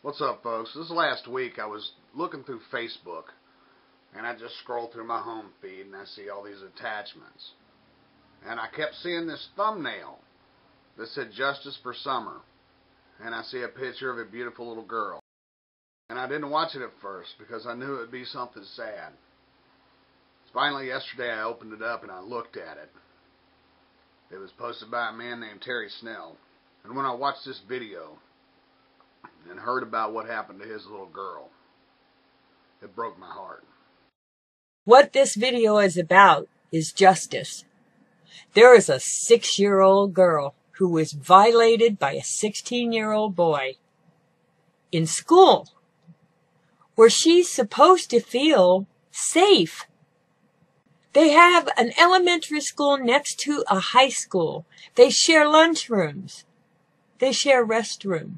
What's up, folks? This last week I was looking through Facebook, and I just scrolled through my home feed, and I see all these attachments. And I kept seeing this thumbnail that said Justice for Summer, and I see a picture of a beautiful little girl. And I didn't watch it at first because I knew it would be something sad. Finally, yesterday I opened it up and I looked at it. It was posted by a man named Terry Snell. And when I watched this video and heard about what happened to his little girl, it broke my heart. What this video is about is justice. There is a 6-year-old girl who was violated by a 16-year-old boy in school, where she's supposed to feel safe. They have an elementary school next to a high school. They share lunchrooms. They share restroom.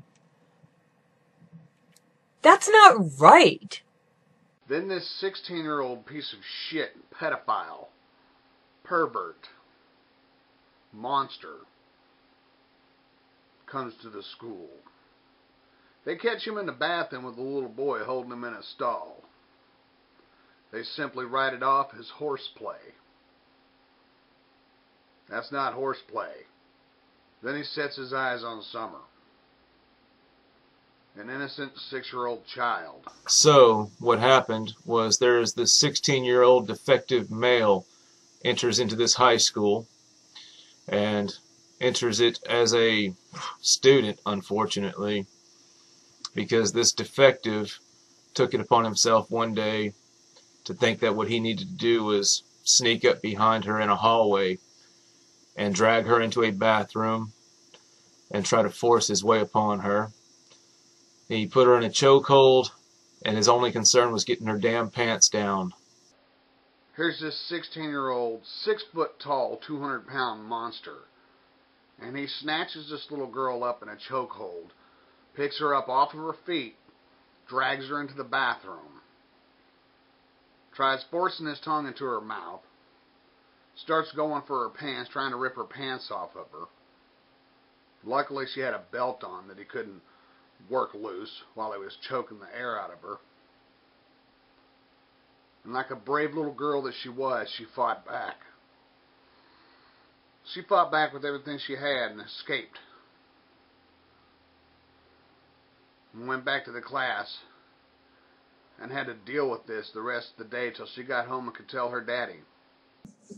That's not right. Then this 16-year-old piece of shit, pedophile, pervert, monster, comes to the school. They catch him in the bathroom with a little boy holding him in a stall. They simply write it off as horseplay. That's not horseplay. Then he sets his eyes on Summer, an innocent 6-year-old child. So what happened was there's this 16-year-old defective male enters into this high school and enters it as a student, unfortunately, because this defective took it upon himself one day to think that what he needed to do was sneak up behind her in a hallway and drag her into a bathroom and try to force his way upon her. He put her in a chokehold, and his only concern was getting her damn pants down. Here's this 16-year-old, 6-foot-tall, 200-pound monster, and he snatches this little girl up in a chokehold, picks her up off of her feet, drags her into the bathroom, tries forcing his tongue into her mouth, starts going for her pants, trying to rip her pants off of her. Luckily, she had a belt on that he couldn't work loose while he was choking the air out of her. And like a brave little girl that she was, she fought back. She fought back with everything she had and escaped. And went back to the class and had to deal with this the rest of the day till she got home and could tell her daddy.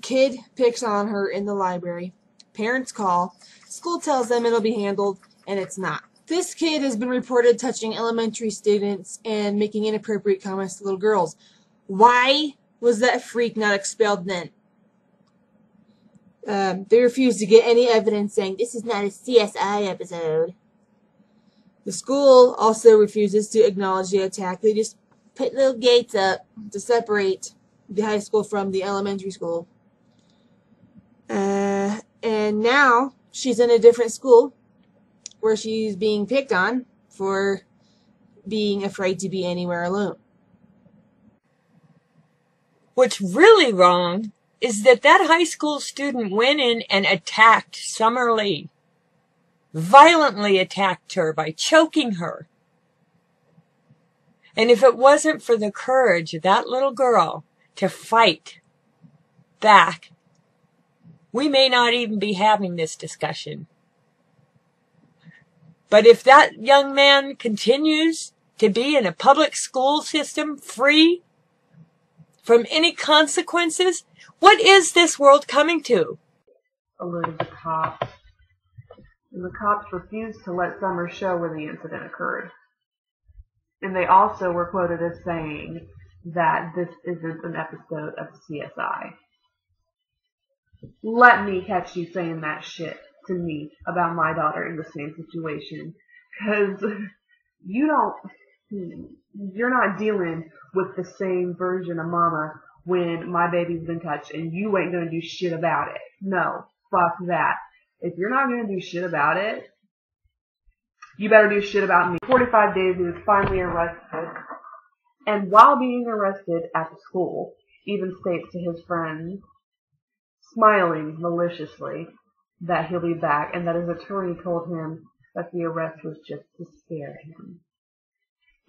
Kid picks on her in the library. Parents call. School tells them it'll be handled, and it's not. This kid has been reported touching elementary students and making inappropriate comments to little girls. Why was that freak not expelled then? They refuse to get any evidence saying this is not a CSI episode. The school also refuses to acknowledge the attack. They just put little gates up to separate the high school from the elementary school. And now she's in a different school where she's being picked on for being afraid to be anywhere alone. What's really wrong is that high school student went in and attacked Summer Lee. Violently attacked her by choking her. And if it wasn't for the courage of that little girl to fight back, we may not even be having this discussion. But if that young man continues to be in a public school system free from any consequences, what is this world coming to? Alerted the cops, and the cops refused to let Summer show where the incident occurred. And they also were quoted as saying that this isn't an episode of CSI. Let me catch you saying that shit to me about my daughter in the same situation. Because you're not dealing with the same version of mama when my baby's been touched and you ain't gonna do shit about it. No, fuck that. If you're not gonna do shit about it, you better do shit about me. 45 days, he was finally arrested. And while being arrested at the school, even states to his friends, smiling maliciously, that he'll be back and that his attorney told him that the arrest was just to scare him.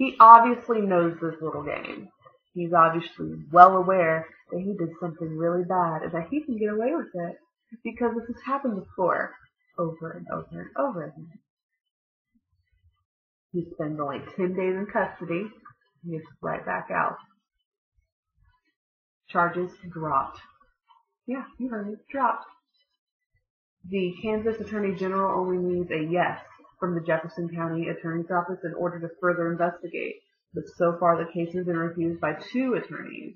He obviously knows this little game. He's obviously well aware that he did something really bad and that he can get away with it because this has happened before, over and over and over again. He spends only 10 days in custody and gets right back out. Charges dropped. Yeah, you heard me, dropped. The Kansas Attorney General only needs a yes from the Jefferson County Attorney's Office in order to further investigate, but so far the case has been refused by 2 attorneys.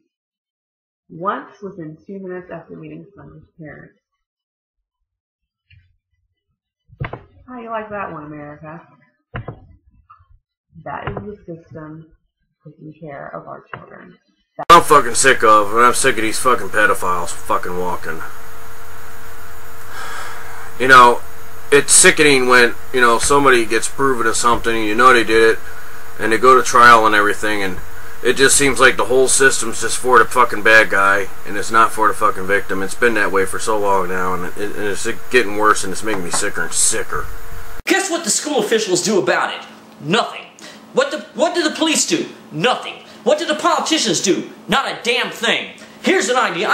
Once within 2 minutes after meeting Slender's parents. How you like that one, America? That is the system taking care of our children. I'm fucking sick of, and I'm sick of these fucking pedophiles fucking walking. You know, it's sickening when, you know, somebody gets proven of something and you know they did it, and they go to trial and everything, and it just seems like the whole system's just for the fucking bad guy, and it's not for the fucking victim. It's been that way for so long now, and it's getting worse, and it's making me sicker and sicker. Guess what the school officials do about it? Nothing. What do the police do? Nothing. What do the politicians do? Not a damn thing. Here's an idea.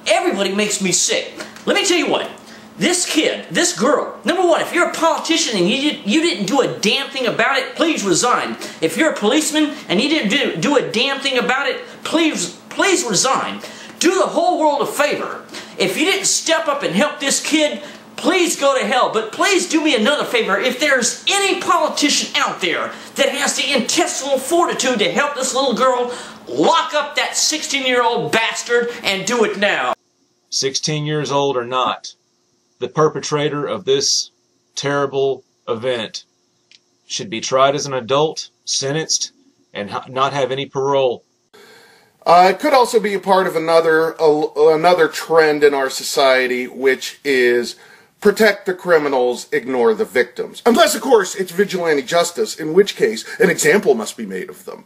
Everybody makes me sick. Let me tell you what. This kid, this girl, number one, if you're a politician and you didn't do a damn thing about it, please resign. If you're a policeman and you didn't do a damn thing about it, please resign. Do the whole world a favor. If you didn't step up and help this kid, please go to hell. But please do me another favor. If there's any politician out there that has the intestinal fortitude to help this little girl, lock up that 16-year-old bastard and do it now. 16 years old or not, the perpetrator of this terrible event should be tried as an adult, sentenced, and not have any parole. It could also be a part of another trend in our society, which is protect the criminals, ignore the victims. Unless, of course, it's vigilante justice, in which case an example must be made of them.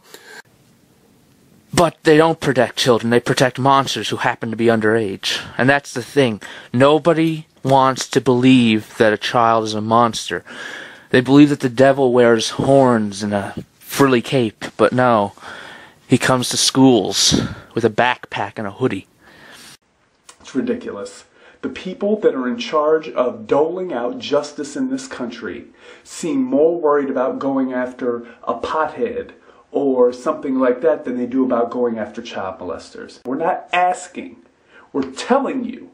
But they don't protect children, they protect monsters who happen to be underage. And that's the thing. Nobody wants to believe that a child is a monster. They believe that the devil wears horns and a frilly cape, but no. He comes to schools with a backpack and a hoodie. It's ridiculous. The people that are in charge of doling out justice in this country seem more worried about going after a pothead or something like that than they do about going after child molesters. We're not asking. We're telling you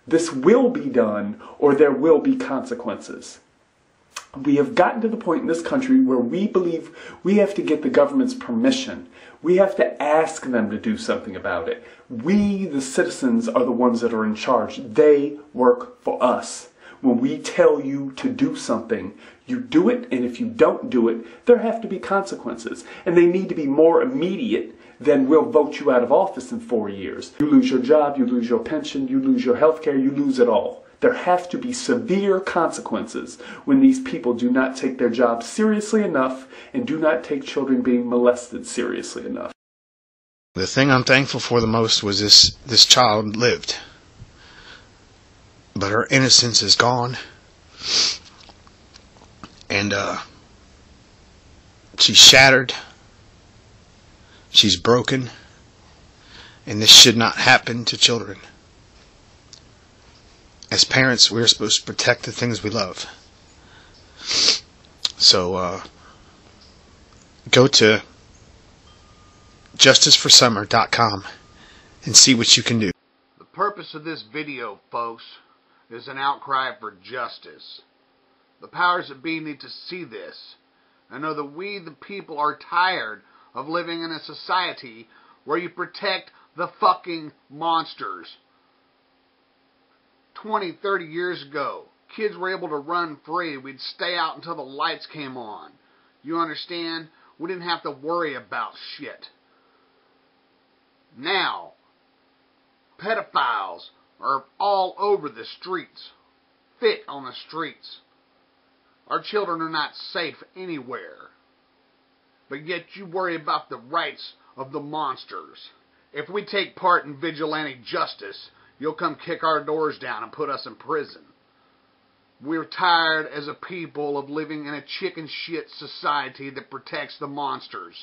this will be done or there will be consequences. We have gotten to the point in this country where we believe we have to get the government's permission. We have to ask them to do something about it. We, the citizens, are the ones that are in charge. They work for us. When we tell you to do something, you do it, and if you don't do it, there have to be consequences. And they need to be more immediate than we'll vote you out of office in 4 years. You lose your job, you lose your pension, you lose your health care, you lose it all. There have to be severe consequences when these people do not take their jobs seriously enough and do not take children being molested seriously enough. The thing I'm thankful for the most was this child lived. But her innocence is gone. And she's shattered. She's broken. And this should not happen to children. As parents, we're supposed to protect the things we love. So, go to justiceforsummer.com and see what you can do. The purpose of this video, folks, is an outcry for justice. The powers that be need to see this and know that we, the people, are tired of living in a society where you protect the fucking monsters. 20, 30 years ago, kids were able to run free. We'd stay out until the lights came on. You understand? We didn't have to worry about shit. Now, pedophiles are all over the streets, fit on the streets. Our children are not safe anywhere. But yet you worry about the rights of the monsters. If we take part in vigilante justice, you'll come kick our doors down and put us in prison. We're tired as a people of living in a chicken shit society that protects the monsters.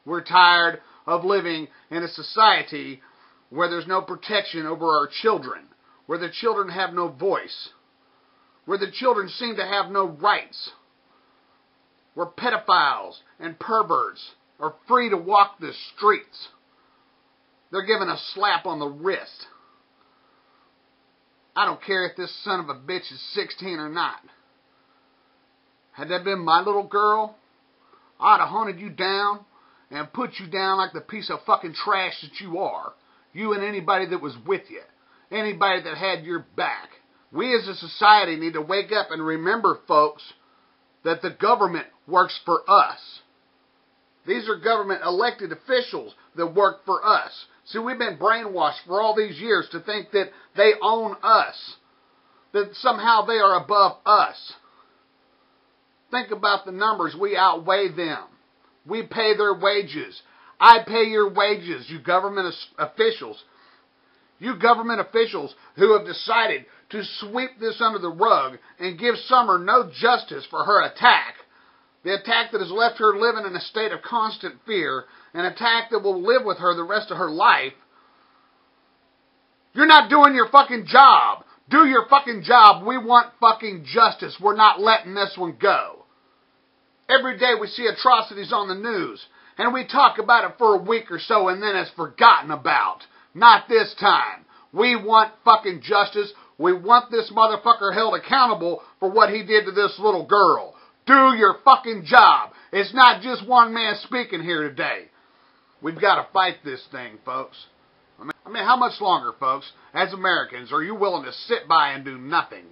We're tired of living in a society where there's no protection over our children, where the children have no voice, where the children seem to have no rights, where pedophiles and perverts are free to walk the streets. They're given a slap on the wrist. I don't care if this son of a bitch is 16 or not. Had that been my little girl, I'd have hunted you down and put you down like the piece of fucking trash that you are. You and anybody that was with you. Anybody that had your back. We as a society need to wake up and remember, folks, that the government works for us. These are government elected officials that work for us. See, we've been brainwashed for all these years to think that they own us. That somehow they are above us. Think about the numbers. We outweigh them. We pay their wages. I pay your wages, you government officials. You government officials who have decided to sweep this under the rug and give Summer no justice for her attack. The attack that has left her living in a state of constant fear. An attack that will live with her the rest of her life. You're not doing your fucking job. Do your fucking job. We want fucking justice. We're not letting this one go. Every day we see atrocities on the news. And we talk about it for a week or so and then it's forgotten about. Not this time. We want fucking justice. We want this motherfucker held accountable for what he did to this little girl. Do your fucking job. It's not just one man speaking here today. We've got to fight this thing, folks. I mean, how much longer, folks, as Americans, are you willing to sit by and do nothing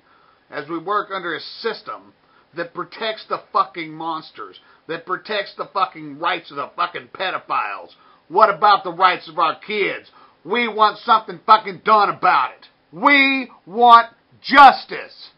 as we work under a system that protects the fucking monsters, that protects the fucking rights of the fucking pedophiles? What about the rights of our kids? We want something fucking done about it. We want justice.